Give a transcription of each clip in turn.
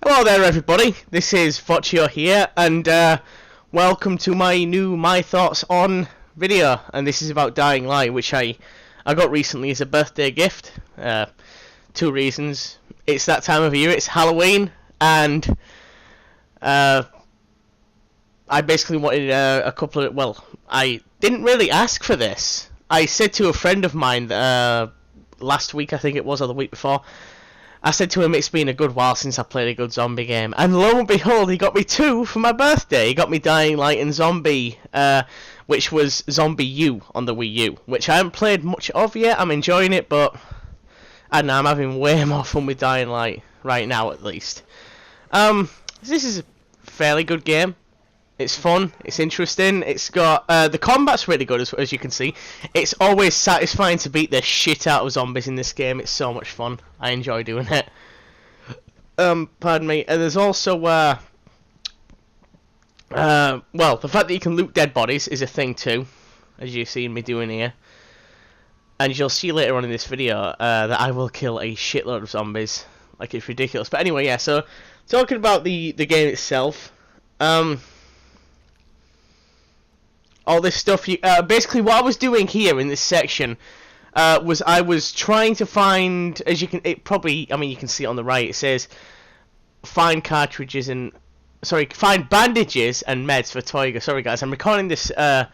Hello there everybody, this is Voccio here, and welcome to my new My Thoughts On video, and this is about Dying Light, which I got recently as a birthday gift. Two reasons: it's that time of year, it's Halloween, and I basically wanted a couple of, well, I didn't really ask for this. I said to a friend of mine last week, I think it was, or the week before, I said to him, it's been a good while since I played a good zombie game. And lo and behold, he got me two for my birthday. He got me Dying Light and Zombie, which was Zombie U on the Wii U, which I haven't played much of yet. I'm enjoying it, but I don't know, I'm having way more fun with Dying Light right now, at least. This is a fairly good game. It's fun, it's interesting, it's got, the combat's really good as you can see. It's always satisfying to beat the shit out of zombies in this game. It's so much fun. I enjoy doing it. Pardon me. And there's also, well, the fact that you can loot dead bodies is a thing too, as you've seen me doing here. And you'll see later on in this video, that I will kill a shitload of zombies. Like, it's ridiculous. But anyway, yeah, so, talking about the game itself, all this stuff, basically what I was doing here in this section was I was trying to find, as you can, you can see it on the right, it says find cartridges and, find bandages and meds for Toiga. Sorry guys, I'm recording this, while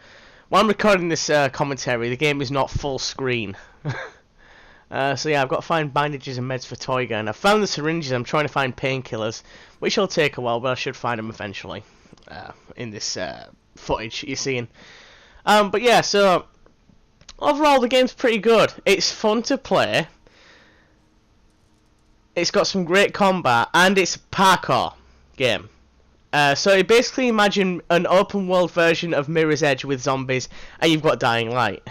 I'm recording this commentary, the game is not full screen. So yeah, I've got to find bandages and meds for Toiga, and I've found the syringes. I'm trying to find painkillers, which will take a while, but I should find them eventually, in this footage you're seeing. But yeah, so overall the game's pretty good. It's fun to play. It's got some great combat, and it's a parkour game. So you basically imagine an open world version of Mirror's Edge with zombies, and you've got Dying Light.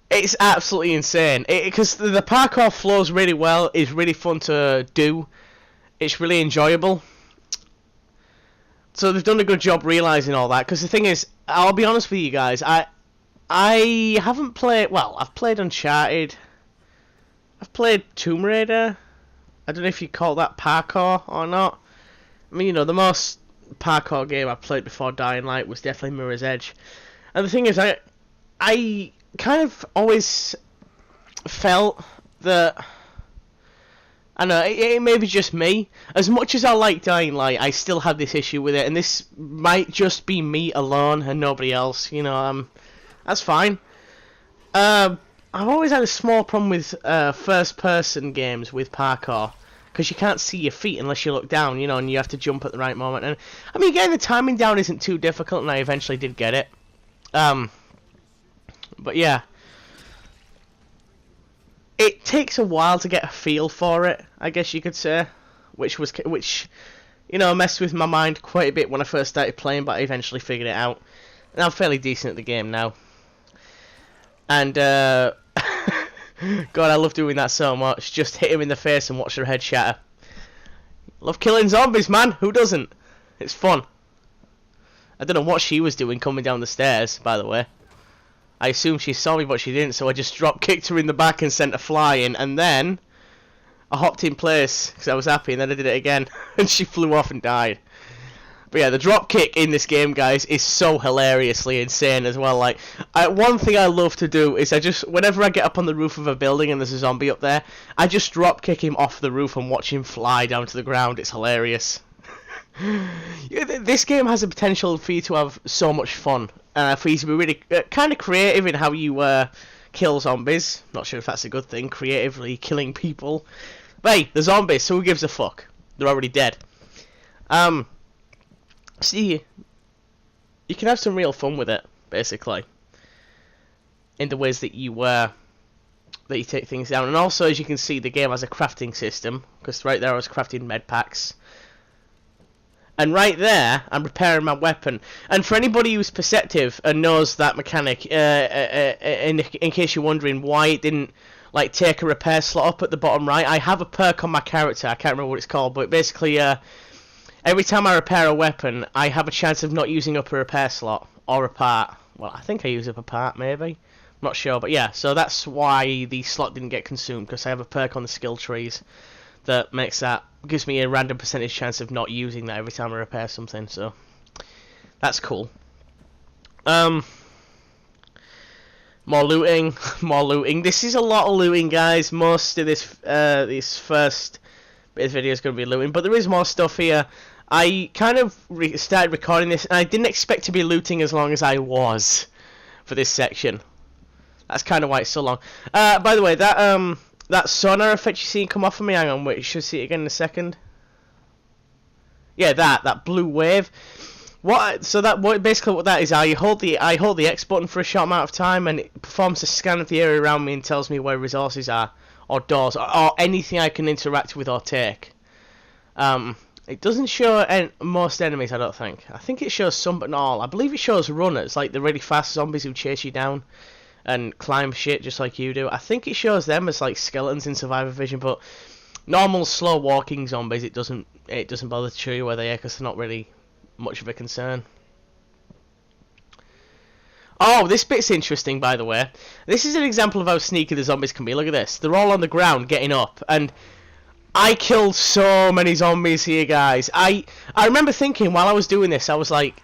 It's absolutely insane. Because the parkour flows really well. It's really fun to do. It's really enjoyable. So they've done a good job realising all that, because the thing is, I'll be honest with you guys, I haven't played, well, I've played Uncharted, I've played Tomb Raider. I don't know if you call that parkour or not. I mean, you know, the most parkour game I played before Dying Light was definitely Mirror's Edge. And the thing is, I kind of always felt that, I know, it may be just me. As much as I like Dying Light, I still have this issue with it, and this might just be me alone and nobody else, you know, that's fine. I've always had a small problem with first-person games with parkour, because you can't see your feet unless you look down, you know, and you have to jump at the right moment. And I mean, getting the timing down isn't too difficult, and I eventually did get it. But yeah. It takes a while to get a feel for it, I guess you could say, which you know, messed with my mind quite a bit when I first started playing, but I eventually figured it out, and I'm fairly decent at the game now. And God, I love doing that so much. Just hit him in the face and watch their head shatter. Love killing zombies, man. Who doesn't? It's fun. I don't know what she was doing coming down the stairs, by the way. I assumed she saw me, but she didn't, so I just drop-kicked her in the back and sent her flying, and then I hopped in place, because I was happy, and then I did it again, and she flew off and died. But yeah, the drop-kick in this game, guys, is so hilariously insane as well. Like, one thing I love to do is whenever I get up on the roof of a building and there's a zombie up there, I just drop-kick him off the roof and watch him fly down to the ground. It's hilarious. This game has the potential for you to have so much fun. For you to be really kind of creative in how you kill zombies. Not sure if that's a good thing, creatively killing people. But hey, the zombies, so who gives a fuck? They're already dead. See, you can have some real fun with it, basically, in the ways that you take things down. And also, as you can see, the game has a crafting system, because right there I was crafting med packs. And right there, I'm repairing my weapon. And for anybody who's perceptive and knows that mechanic, in case you're wondering why it didn't like take a repair slot up at the bottom right, I have a perk on my character. I can't remember what it's called, but basically, every time I repair a weapon, I have a chance of not using up a repair slot or a part. Well, I think I use up a part, maybe. I'm not sure, but yeah. So that's why the slot didn't get consumed, because I have a perk on the skill trees that makes that gives me a random percentage chance of not using that every time I repair something, so that's cool. More looting, more looting. This is a lot of looting, guys. Most of this first bit of video is going to be looting, but there is more stuff here. I kind of started recording this, and I didn't expect to be looting as long as I was for this section. That's kind of why it's so long. By the way, that sonar effect you see come off of me, hang on, wait, you should see it again in a second. Yeah, that blue wave. Basically what that is, I hold the X button for a short amount of time, and it performs a scan of the area around me and tells me where resources are, or doors, or anything I can interact with or take. It doesn't show most enemies, I don't think. I think it shows some, but not all. I believe it shows runners, like the really fast zombies who chase you down and climb shit just like you do. I think it shows them as like skeletons in Survivor Vision, but normal slow walking zombies, it doesn't bother to show you where they are because they're not really much of a concern. Oh, this bit's interesting, by the way. This is an example of how sneaky the zombies can be. Look at this. They're all on the ground getting up, and I killed so many zombies here, guys. I remember thinking while I was doing this, I was like,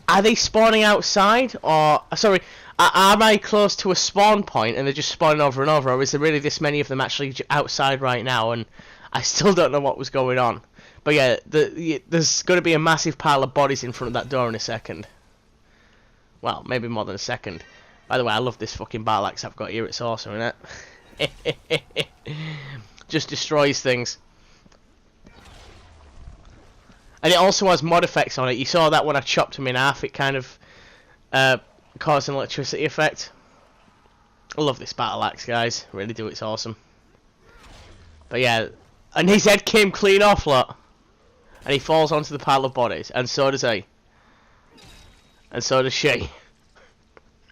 are they spawning outside? Or, sorry, am I close to a spawn point and they're just spawning over and over? Or is there really this many of them actually outside right now? And I still don't know what was going on. But yeah, there's going to be a massive pile of bodies in front of that door in a second. Well, maybe more than a second. By the way, I love this fucking battle axe I've got here. It's awesome, isn't it? Just destroys things. And it also has mod effects on it. You saw that when I chopped him in half. It kind of caused an electricity effect. I love this battle axe, guys. Really do. It's awesome. But yeah, and his head came clean off, look. And he falls onto the pile of bodies. And so does he. And so does she.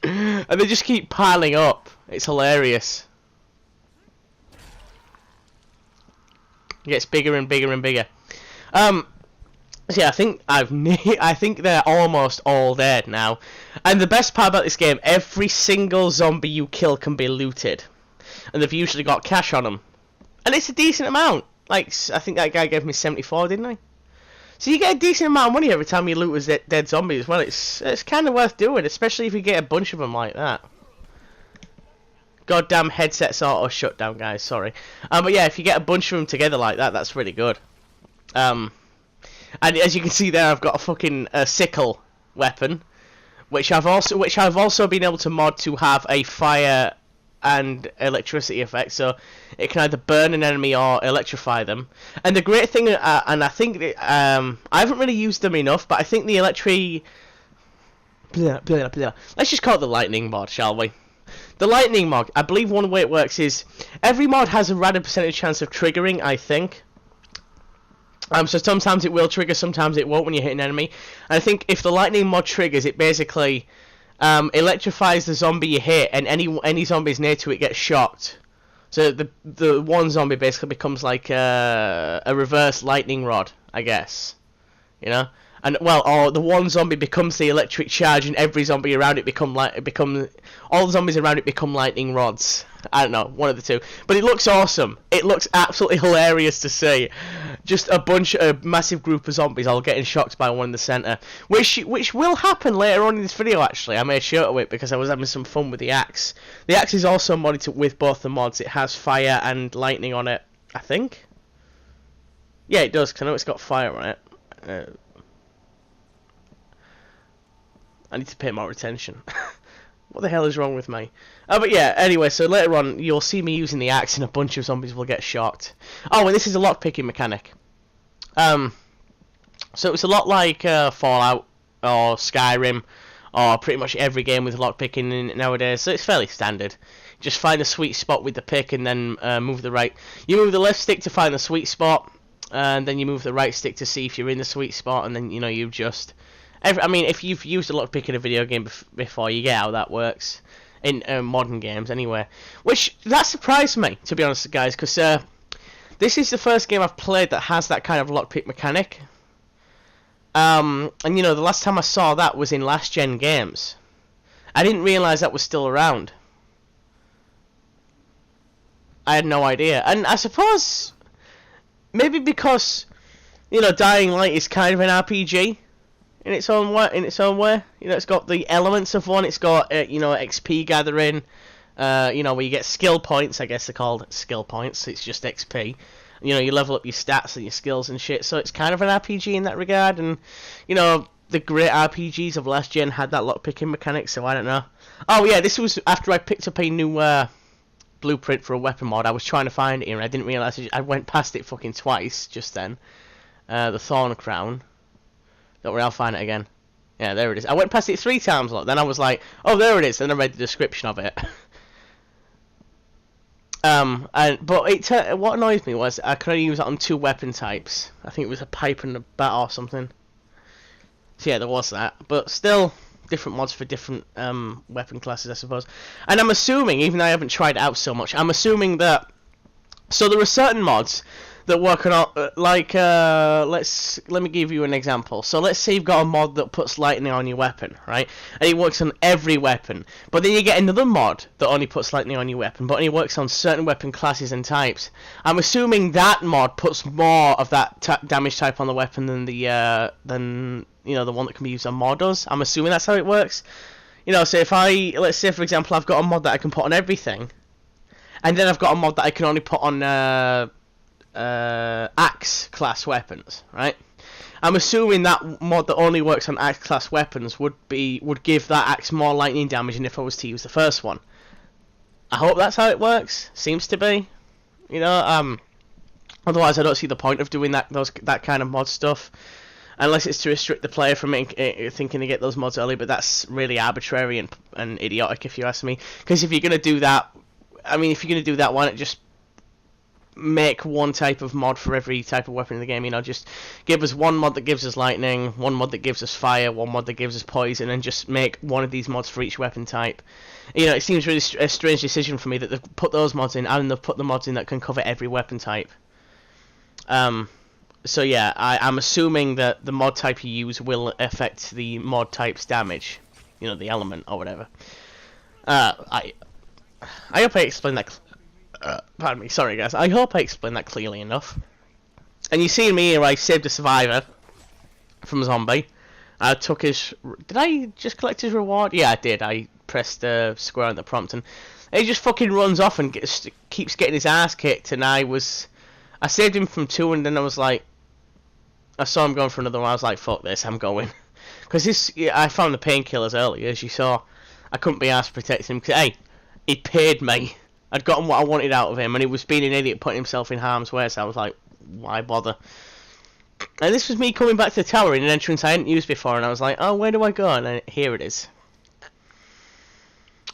And they just keep piling up. It's hilarious. It gets bigger and bigger and bigger. So yeah, I think they're almost all dead now. And the best part about this game, every single zombie you kill can be looted. And they've usually got cash on them. And it's a decent amount. Like, I think that guy gave me 74, didn't he? So you get a decent amount of money every time you loot a dead zombie as well. It's kind of worth doing, especially if you get a bunch of them like that. Goddamn headsets auto shut down, guys. Sorry. But yeah, if you get a bunch of them together like that, that's really good. And as you can see there, I've got a fucking sickle weapon, which I've also been able to mod to have a fire and electricity effect, so it can either burn an enemy or electrify them. And the great thing, and I think I haven't really used them enough, but I think the let's just call it the lightning mod, shall we? The lightning mod, I believe one way it works is every mod has a random percentage chance of triggering, I think. So sometimes it will trigger, sometimes it won't when you hit an enemy. And I think if the lightning mod triggers, it basically electrifies the zombie you hit, and any zombies near to it get shocked. So the one zombie basically becomes like a reverse lightning rod, I guess. You know? And well, or the one zombie becomes the electric charge, and every zombie around it all the zombies around it become lightning rods. I don't know, one of the two. But it looks awesome. It looks absolutely hilarious to see. Just a massive group of zombies all getting shocked by one in the centre, which will happen later on in this video. Actually, I made sure of it because I was having some fun with the axe. The axe is also modded with both the mods. It has fire and lightning on it, I think. Yeah, it does. Cause I know it's got fire on it. I need to pay more attention. What the hell is wrong with me? But yeah, anyway, so later on, you'll see me using the axe and a bunch of zombies will get shocked. Oh, and this is a lockpicking mechanic. So it's a lot like Fallout or Skyrim or pretty much every game with lockpicking in it nowadays, so it's fairly standard. Just find a sweet spot with the pick and then move the right. You move the left stick to find the sweet spot, and then you move the right stick to see if you're in the sweet spot, and then, you know, you just... I mean, if you've used a lockpick in a video game before, you get how that works. In modern games, anyway. Which, that surprised me, to be honest, guys, because this is the first game I've played that has that kind of lockpick mechanic. And, you know, the last time I saw that was in last-gen games. I didn't realise that was still around. I had no idea. And I suppose... maybe because, you know, Dying Light is kind of an RPG in its own way. You know, it's got the elements of one. It's got you know, XP gathering. You know, where you get skill points. I guess they're called skill points. It's just XP. You know, you level up your stats and your skills and shit. So it's kind of an RPG in that regard. And you know, the great RPGs of last gen had that lockpicking mechanic. So I don't know. Oh yeah, this was after I picked up a new blueprint for a weapon mod. I was trying to find it here and I didn't realise I went past it fucking twice just then. The Thorn Crown. Don't worry, I'll find it again. Yeah, there it is. I went past it 3 times, look. Then I was like, oh, there it is. Then I read the description of it. But what annoys me was I could only use it on 2 weapon types. I think it was a pipe and a bat or something. So yeah, there was that. But still, different mods for different weapon classes, I suppose. And I'm assuming, even though I haven't tried it out so much, I'm assuming that... So there are certain mods that work on, like, let me give you an example. So let's say you've got a mod that puts lightning on your weapon, right? And it works on every weapon. But then you get another mod that only puts lightning on your weapon, but only works on certain weapon classes and types. I'm assuming that mod puts more of that damage type on the weapon than the, you know, the one that can be used on mod does. I'm assuming that's how it works. You know, so if let's say for example, I've got a mod that I can put on everything, and then I've got a mod that I can only put on, axe class weapons, right? I'm assuming that mod that only works on axe class weapons would give that axe more lightning damage than if I was to use the first one. I hope that's how it works. Seems to be, you know. Otherwise, I don't see the point of doing that kind of mod stuff, unless it's to restrict the player from thinking to get those mods early. But that's really arbitrary and idiotic, if you ask me. Because if you're gonna do that, I mean, if you're gonna do that, why not just make one type of mod for every type of weapon in the game? You know, just give us one mod that gives us lightning, one mod that gives us fire, one mod that gives us poison, and just make one of these mods for each weapon type. You know, it seems really a strange decision for me that they've put those mods in, and they've put the mods in that can cover every weapon type. So yeah, I'm assuming that the mod type you use will affect the mod type's damage. You know, the element or whatever. I hope I explained that. Pardon me, sorry guys. I hope I explained that clearly enough. And you see me here, I saved a survivor from a zombie. I took his... Did I just collect his reward? Yeah, I did. I pressed square on the prompt and he just fucking runs off and keeps getting his ass kicked. And I saved him from 2 and then I was like... I saw him going for another one. I was like, fuck this, I'm going. Because I found the painkillers earlier, as you saw. I couldn't be asked to protect him. Cause, hey, he paid me. I'd gotten what I wanted out of him, and he was being an idiot putting himself in harm's way, so I was like, why bother? And this was me coming back to the tower in an entrance I hadn't used before, and I was like, oh, where do I go? And then, here it is.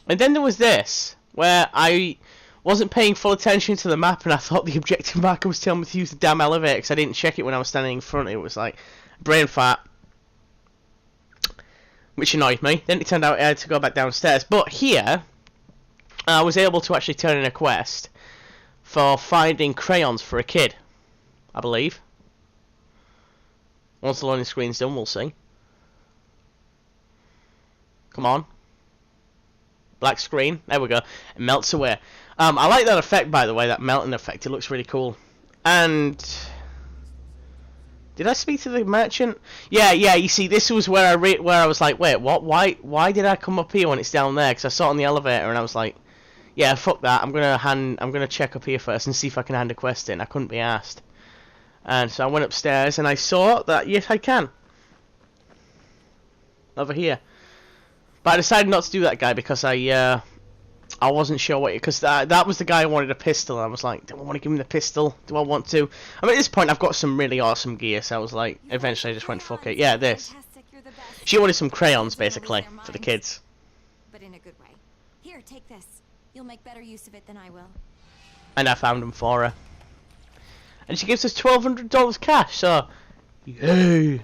And then there was this, where I wasn't paying full attention to the map, and I thought the objective marker was telling me to use the damn elevator, because I didn't check it when I was standing in front. It was like, brain fart. Which annoyed me. Then it turned out I had to go back downstairs. But here... I was able to actually turn in a quest for finding crayons for a kid, I believe. Once the loading screen's done, we'll see. Come on. Black screen. There we go. It melts away. I like that effect, by the way, that melting effect. It looks really cool. And... Did I speak to the merchant? Yeah, you see, this was where I was like, wait, what? Why did I come up here when it's down there? Because I saw it on the elevator and I was like... Yeah, fuck that. I'm gonna check up here first and see if I can hand a quest in. I couldn't be asked. And so I went upstairs and I saw that yes I can. Over here. But I decided not to do that guy because I wasn't sure what, because that was the guy who wanted a pistol and I was like, do I want to give him the pistol? Do I want to? I mean, at this point I've got some really awesome gear, so I was like, eventually I just went, fuck it. Yeah, this. She wanted some crayons basically for the kids. But in a good way. Here, take this. You'll make better use of it than I will. And I found them for her. And she gives us $1,200 cash, so... Yay!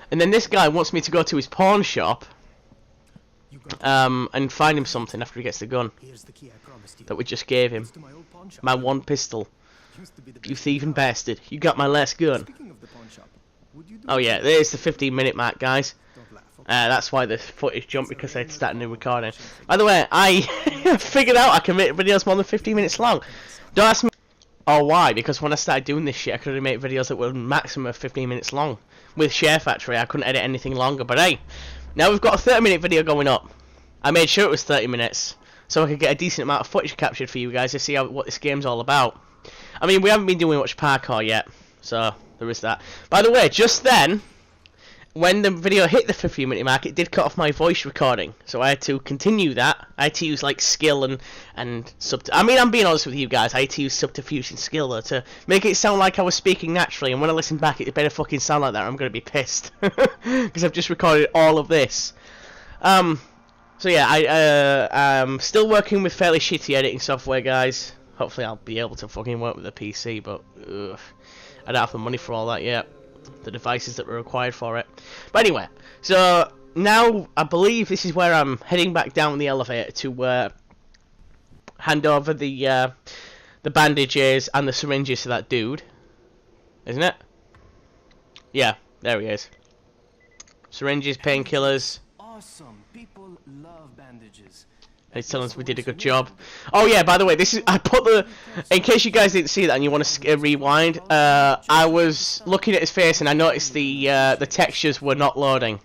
And then this guy wants me to go to his pawn shop... and find him something after he gets the gun. That we just gave him. My one pistol. You thieving bastard. You got my last gun. Oh yeah, there's the 15-minute mark, guys. That's why the footage jumped, because I'd started new recording. By the way, I figured out I can make videos more than 15 minutes long. Don't ask me. Or why? Because when I started doing this shit, I could only make videos that were maximum of 15 minutes long. With SHAREfactory, I couldn't edit anything longer. But hey, now we've got a 30-minute video going up. I made sure it was 30 minutes, so I could get a decent amount of footage captured for you guys to see what this game's all about. I mean, we haven't been doing much parkour yet, so there is that. By the way, just then, when the video hit the 15-minute mark, it did cut off my voice recording, so I had to continue that. I had to use like skill and I mean, I'm being honest with you guys. I had to use subterfuge and skill though, to make it sound like I was speaking naturally. And when I listen back, it better fucking sound like that, or I'm gonna be pissed because I've just recorded all of this. So yeah, I'm still working with fairly shitty editing software, guys. Hopefully, I'll be able to fucking work with a PC, but I don't have the money for all that yet. The devices that were required for it. But anyway, so now I believe this is where I'm heading back down the elevator to hand over the bandages and the syringes to that dude, isn't it? Yeah, there he is. Syringes, painkillers. Awesome. People love bandages. He's telling us we did a good job. Oh yeah, by the way, this is I put the in case you guys didn't see that and you want to rewind. I was looking at his face and I noticed the textures were not loading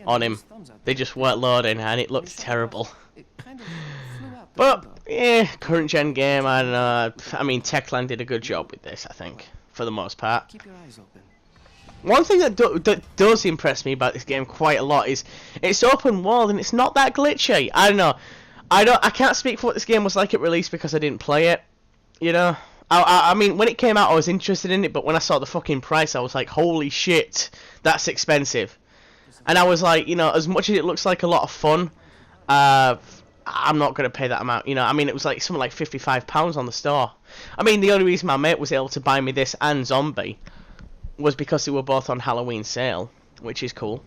on him. They just weren't loading and it looked terrible. But yeah, current gen game. I don't know. I mean, Techland did a good job with this, I think, for the most part. Keep your eyes open. One thing that does impress me about this game quite a lot is it's open world and it's not that glitchy. I don't know. I can't speak for what this game was like at release because I didn't play it. You know. I mean, when it came out, I was interested in it, but when I saw the fucking price, I was like, holy shit, that's expensive. And I was like, you know, as much as it looks like a lot of fun, I'm not gonna pay that amount. You know, I mean, it was like something like £55 on the store. I mean, the only reason my mate was able to buy me this and Zombie was because they were both on Halloween sale, which is cool.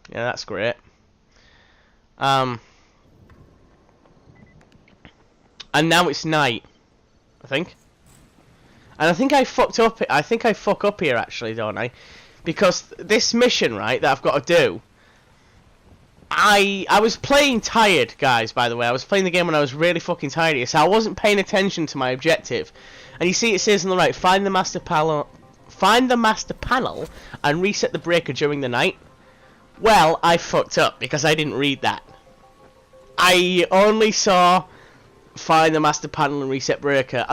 Yeah, that's great. And now it's night, I think. And I think I fucked up. I think I fuck up here actually, don't I? Because this mission, right, that I've got to do. I was playing tired, guys. By the way, I was playing the game when I was really fucking tired, so I wasn't paying attention to my objective. And you see, it says on the right, find the master panel. Find the master panel and reset the breaker during the night. Well, I fucked up because I didn't read that. I only saw find the master panel and reset breaker.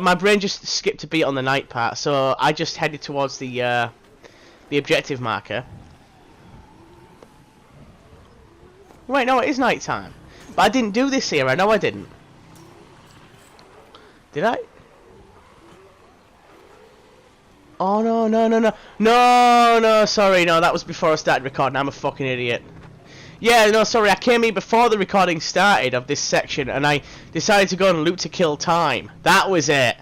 My brain just skipped a beat on the night part, so I just headed towards the objective marker. Wait, no, it is night time. But I didn't do this here. I know I didn't. Did I? Oh, no, sorry, no, that was before I started recording. I'm a fucking idiot. Yeah, no, sorry, I came here before the recording started of this section, and I decided to go and loot to kill time. That was it.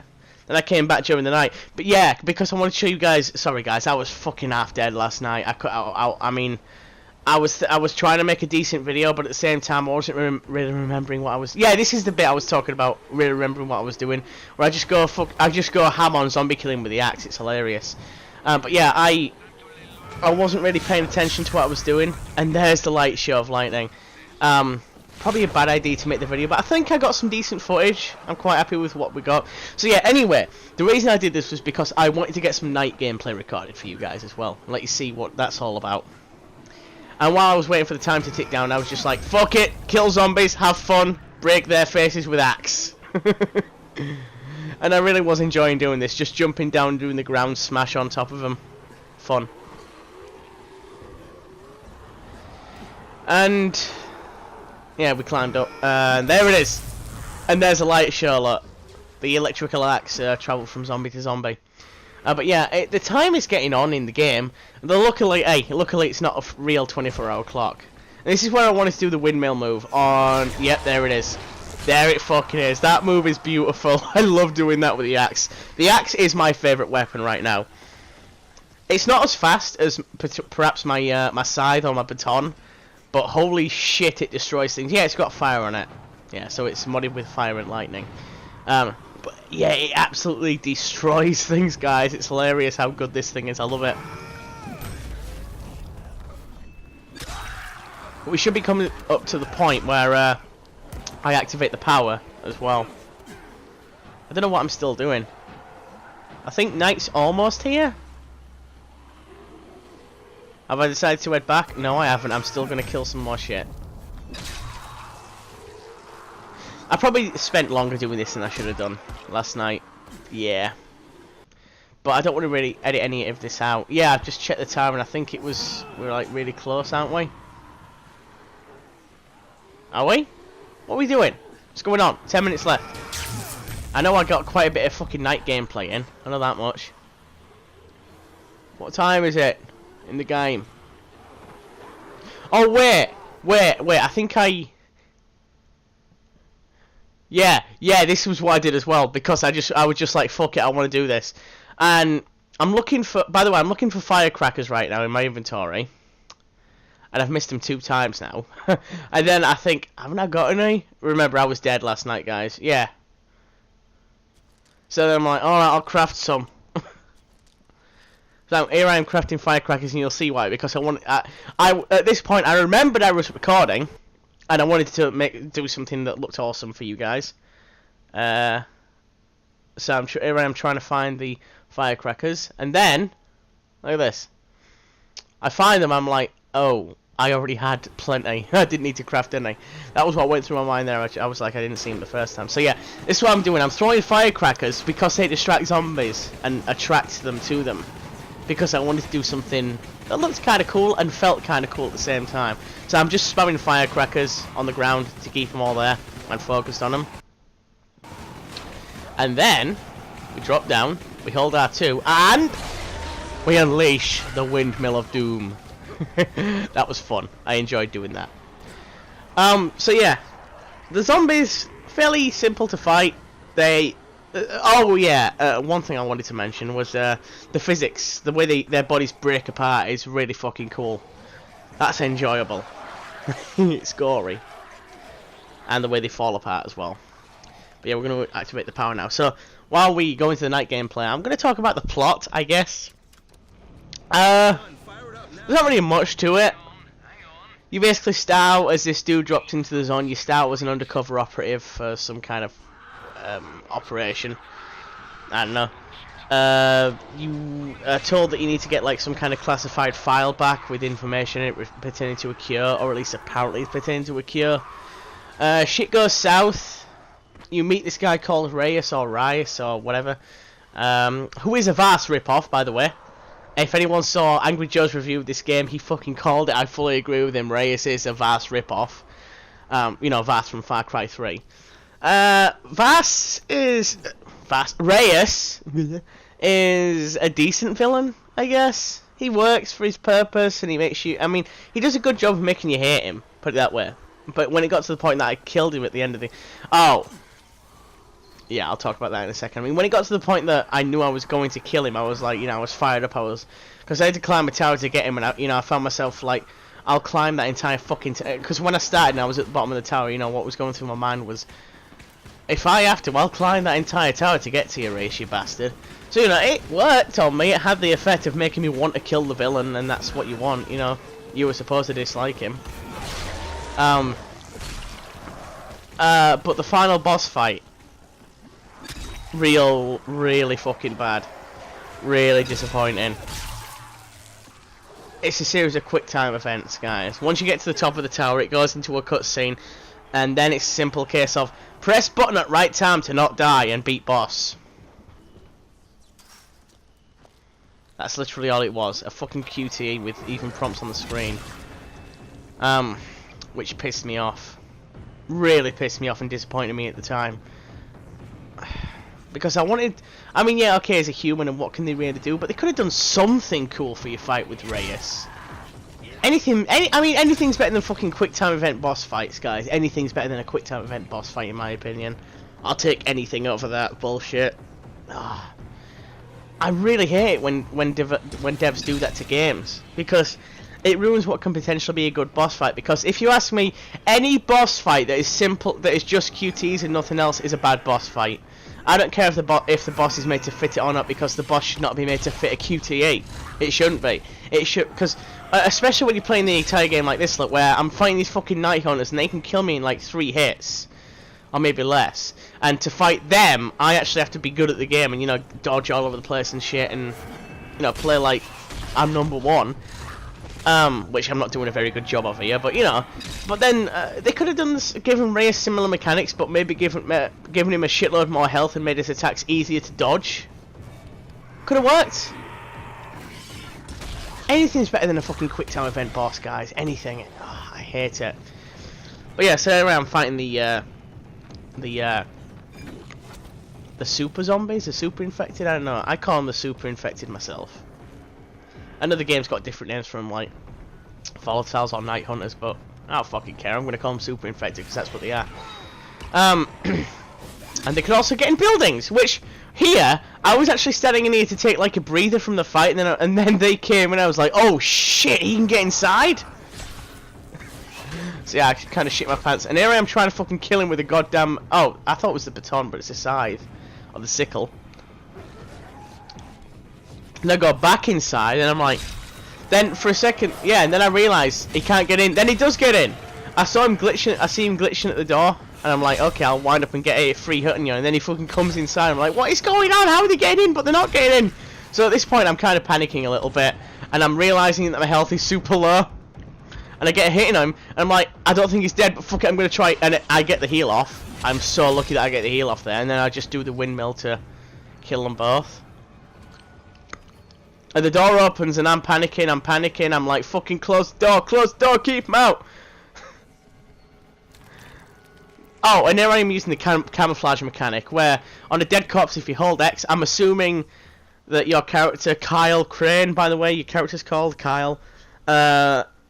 Then I came back during the night. But yeah, because I wanted to show you guys, sorry guys, I was fucking half dead last night. I mean, I was trying to make a decent video, but at the same time, I wasn't really remembering what I was. Yeah, this is the bit I was talking about. Really remembering what I was doing, where I just go ham on zombie killing with the axe. It's hilarious. But yeah, I wasn't really paying attention to what I was doing, and there's the light show of lightning. Probably a bad idea to make the video, but I think I got some decent footage. I'm quite happy with what we got. So yeah, anyway, the reason I did this was because I wanted to get some night gameplay recorded for you guys as well, and let you see what that's all about. And while I was waiting for the time to tick down, I was just like, fuck it, kill zombies, have fun, break their faces with axe. And I really was enjoying doing this, just jumping down, doing the ground smash on top of them. Fun. And yeah, we climbed up, and there it is. And there's a light show, look. The electrical axe travelled from zombie to zombie. But yeah, the time is getting on in the game. Luckily it's not a real 24-hour clock. And this is where I wanted to do the windmill move on. Yep, there it is. There it fucking is. That move is beautiful. I love doing that with the axe. The axe is my favourite weapon right now. It's not as fast as perhaps my my scythe or my baton, but holy shit, it destroys things. Yeah, it's got fire on it. Yeah, so it's modded with fire and lightning. But yeah, it absolutely destroys things, guys. It's hilarious how good this thing is. I love it. We should be coming up to the point where I activate the power as well. I don't know what I'm still doing. I think night's almost here. Have I decided to head back? No, I haven't. I'm still going to kill some more shit. I probably spent longer doing this than I should have done last night. Yeah. But I don't want to really edit any of this out. Yeah, I've just checked the time and I think it was... We're like really close, aren't we? Are we? What are we doing? What's going on? 10 minutes left. I know I got quite a bit of fucking night gameplay in. I know that much. What time is it in the game? Oh, wait. I think I... Yeah, this was what I did as well, because I was just like, fuck it, I want to do this. And I'm looking for, by the way, I'm looking for firecrackers right now in my inventory. And I've missed them 2 times now. And then I think, haven't I got any? Remember, I was dead last night, guys. Yeah. So then I'm like, alright, I'll craft some. So here I am crafting firecrackers, and you'll see why. Because I want, at this point, I remembered I was recording. And I wanted to do something that looked awesome for you guys. So here I am trying to find the firecrackers. And then, look at this. I find them, I'm like, oh, I already had plenty. I didn't need to craft any. That was what went through my mind there. I was like, I didn't see them the first time. So yeah, this is what I'm doing. I'm throwing firecrackers because they distract zombies and attract them to them. Because I wanted to do something that looked kind of cool and felt kind of cool at the same time. So I'm just spamming firecrackers on the ground to keep them all there and focused on them. And then we drop down, we hold R2, and we unleash the windmill of doom. That was fun. I enjoyed doing that. So yeah, the zombies, fairly simple to fight. They oh yeah, one thing I wanted to mention was the physics. The way their bodies break apart is really fucking cool. That's enjoyable. It's gory. And the way they fall apart as well. But yeah, we're going to activate the power now. So, while we go into the night gameplay, I'm going to talk about the plot, I guess. There's not really much to it. You basically start out as this dude dropped into the zone. You start out as an undercover operative for some kind of operation. I don't know. You are told that you need to get like some kind of classified file back with information in it pertaining to a cure, or at least apparently it's pertaining to a cure. Shit goes south. You meet this guy called Reyes or whatever, who is a vast rip-off, by the way. If anyone saw Angry Joe's review of this game, he fucking called it. I fully agree with him. Reyes is a vast rip-off. You know, Vaas from Far Cry 3. Reyes is a decent villain, I guess. He works for his purpose, and he makes you... I mean, he does a good job of making you hate him, put it that way. But when it got to the point that I killed him at the end of the... Oh. Yeah, I'll talk about that in a second. I mean, when it got to the point that I knew I was going to kill him, I was like, you know, I was fired up. Because I had to climb a tower to get him, and I found myself like, I'll climb that entire fucking... Because when I started and I was at the bottom of the tower, you know, what was going through my mind was... If I have to, I'll climb that entire tower to get to you, Reyes, you bastard. So, you know, it worked on me. It had the effect of making me want to kill the villain, and that's what you want, you know. You were supposed to dislike him. But the final boss fight... really fucking bad. Really disappointing. It's a series of quick time events, guys. Once you get to the top of the tower, it goes into a cutscene, and then it's a simple case of press button at right time to not die and beat boss. That's literally all it was. A fucking QTE with even prompts on the screen. Which pissed me off. Really pissed me off and disappointed me at the time. Because I wanted... I mean, yeah, okay, as a human, and what can they really do? But they could have done something cool for your fight with Reyes. Anything's better than fucking quick time event boss fights, guys. Anything's better than a quick time event boss fight, in my opinion. I'll take anything over that bullshit. Oh. I really hate when devs do that to games, because it ruins what can potentially be a good boss fight. Because if you ask me, any boss fight that is simple, that is just QTs and nothing else, is a bad boss fight. I don't care if the boss is made to fit it or not, because the boss should not be made to fit a QTE. It shouldn't be. It should, because especially when you're playing the entire game like this, look, where I'm fighting these fucking night hunters and they can kill me in like 3 hits. or maybe less. And to fight them, I actually have to be good at the game and, you know, dodge all over the place and shit, and, you know, play like I'm number one. Which I'm not doing a very good job of here, but you know. But then they could have done this, given Ray similar mechanics, but maybe given him a shitload more health and made his attacks easier to dodge. Could have worked. Anything's better than a fucking quick time event boss, guys. Anything. Oh, I hate it. But yeah, so anyway, I'm fighting the super zombies, the super infected. I don't know. I call them the super infected myself. I know the game's got different names from like volatiles or night hunters, but I don't fucking care. I'm gonna call them super infected because that's what they are. And they can also get in buildings, which here I was actually standing in here to take like a breather from the fight, and then they came and I was like, oh shit, he can get inside. So yeah, I kind of shit my pants. And here I am trying to fucking kill him with a goddamn. Oh, I thought it was the baton, but it's a scythe or the sickle. And I go back inside, and I'm like, then for a second, yeah, and then I realise he can't get in. Then he does get in. I saw him glitching. I see him glitching at the door, and I'm like, okay, I'll wind up and get a free hit on you. And then he fucking comes inside. I'm like, what is going on? How are they getting in? But they're not getting in. So at this point, I'm kind of panicking a little bit, and I'm realising that my health is super low. And I get a hit on him, and I'm like, I don't think he's dead, but fuck it, I'm gonna try. And I get the heal off. I'm so lucky that I get the heal off there, and then I just do the windmill to kill them both. And the door opens and I'm panicking, I'm like, fucking close the door, keep him out! Oh, and here I am using the camouflage mechanic, where on a dead corpse, if you hold X, I'm assuming that your character, Kyle Crane, by the way, your character's called Kyle,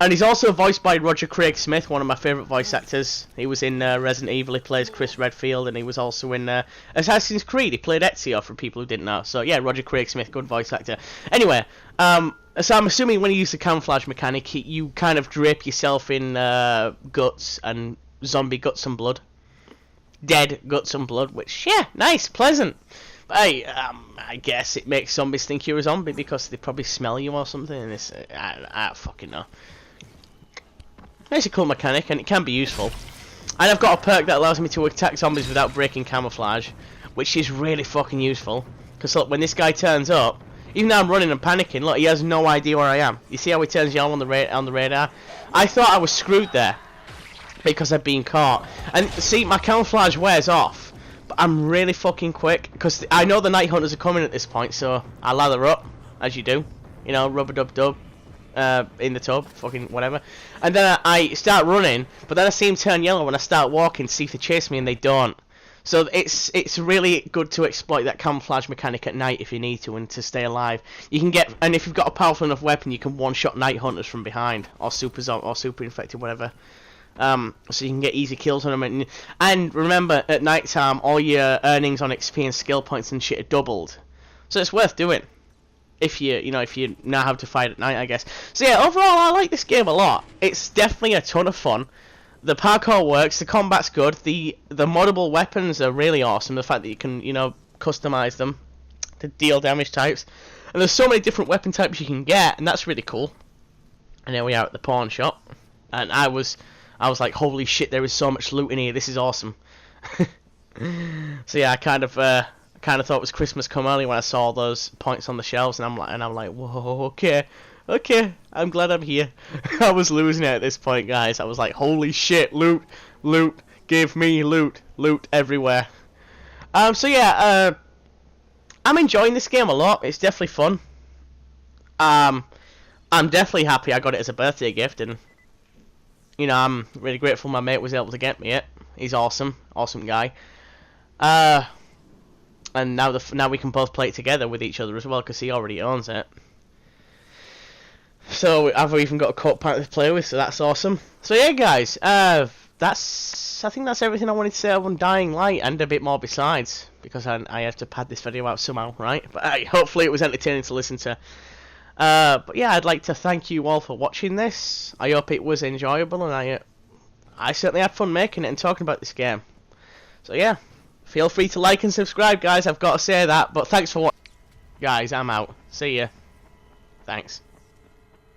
and he's also voiced by Roger Craig Smith, one of my favourite voice actors. He was in Resident Evil, he plays Chris Redfield, and he was also in Assassin's Creed. He played Ezio, for people who didn't know. So yeah, Roger Craig Smith, good voice actor. Anyway, so I'm assuming when you use the camouflage mechanic, you kind of drape yourself in guts and zombie guts and blood. Dead guts and blood, which, yeah, nice, pleasant. But hey, I guess it makes zombies think you're a zombie because they probably smell you or something, and this, I don't fucking know. It's a cool mechanic, and it can be useful. And I've got a perk that allows me to attack zombies without breaking camouflage, which is really fucking useful. Because look, when this guy turns up, even though I'm running and panicking, look, he has no idea where I am. You see how he turns yellow on the radar? I thought I was screwed there, because I'd been caught. And see, my camouflage wears off, but I'm really fucking quick, because I know the night hunters are coming at this point, so I lather up, as you do. You know, rub-a-dub-dub. In the tub, fucking whatever, and then I start running, but then I see him turn yellow when I start walking to see if they chase me, and they don't. So it's really good to exploit that camouflage mechanic at night if you need to, and to stay alive. You can get, and if you've got a powerful enough weapon, you can one-shot night hunters from behind, or super infected, whatever. So you can get easy kills on them, and remember, at night time, all your earnings on XP and skill points and shit are doubled. So it's worth doing. If you know how to fight at night, I guess. So yeah, overall, I like this game a lot. It's definitely a ton of fun. The parkour works, the combat's good, the moddable weapons are really awesome. The fact that you can, you know, customize them to deal damage types. And there's so many different weapon types you can get, and that's really cool. And here we are at the pawn shop. And I was like, holy shit, there is so much loot in here, this is awesome. So yeah, I kind of thought it was Christmas come early when I saw those points on the shelves, and I'm like, whoa, okay, I'm glad I'm here. I was losing it at this point, guys. I was like, holy shit, loot, give me loot everywhere. So yeah, I'm enjoying this game a lot. It's definitely fun. I'm definitely happy I got it as a birthday gift, and you know, I'm really grateful my mate was able to get me it. He's awesome guy. And now we can both play it together with each other as well, because he already owns it. So I've even got a co-partner to play with, so that's awesome. So yeah, guys, I think that's everything I wanted to say on Dying Light, and a bit more besides, because I have to pad this video out somehow, right? But hopefully it was entertaining to listen to. But yeah, I'd like to thank you all for watching this. I hope it was enjoyable, and I certainly had fun making it and talking about this game. So yeah. Feel free to like and subscribe, guys. I've got to say that. But thanks for watching. Guys, I'm out. See ya. Thanks.